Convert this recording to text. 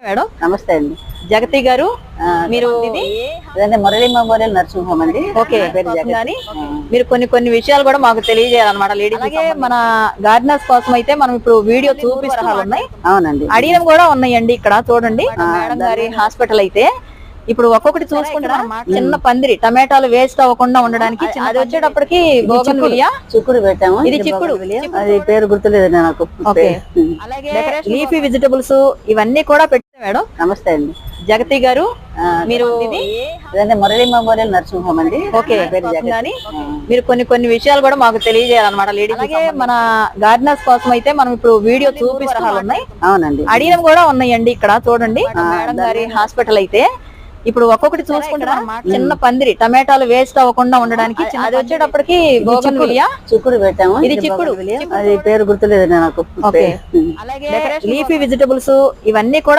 Madam నమస్తే అండి. జగతి గారు మీరు మురళీ మెమోరియల్ నర్సింగ్ హోమ్ అండి. ఓకే కానీ మీరు కొన్ని విషయాలు కూడా మాకు తెలియజేయాలన్నమాట. లేడీస్ అలాగే మన గార్డెనర్స్ కోసం అయితే మనం ఇప్పుడు వీడియో చూపిస్తాలు ఉన్నాయి. అవునండి, అడిగిన కూడా ఉన్నాయండి. ఇక్కడ చూడండి మేడం గారి హాస్పిటల్ అయితే ఇప్పుడు ఒక్కొక్కటి చూసుకుంటే చిన్న పందిరి టమాటాలు వేస్ట్ అవ్వకుండా ఉండడానికి అది వచ్చేటప్పటికి చిక్కుడు పెట్టాము. ఇది చిక్కుడు, అది పేరు గుర్తులేదు నాకు. అలాగే లీఫీ వెజిటబుల్స్ ఇవన్నీ కూడా పెట్టారు మేడం. నమస్తే అండి. జగతి గారు మీరు మురళీ మెమోరియల్ నర్సింగ్ హోమ్ అండి. ఓకే కానీ మీరు కొన్ని విషయాలు కూడా మాకు తెలియజేయాలన్నమాట. లేడీస్ అలాగే మన గార్డెనర్స్ కోసం అయితే మనం ఇప్పుడు వీడియో చూపిస్తాలు ఉన్నాయి. అవునండి, అడిగిన కూడా ఉన్నాయండి. ఇక్కడ చూడండి మేడం గారి హాస్పిటల్ అయితే ఇప్పుడు ఒక్కొక్కటి చూసుకుంటే చిన్న పందిరి టమాటాలు వేస్ట్ అవ్వకుండా ఉండడానికి అది వచ్చేటప్పటికి చిక్కుడు పెట్టాము. ఇది చిక్కుడు, అది పేరు గుర్తులేదు నాకు. అలాగే లీఫీ వెజిటబుల్స్ ఇవన్నీ కూడా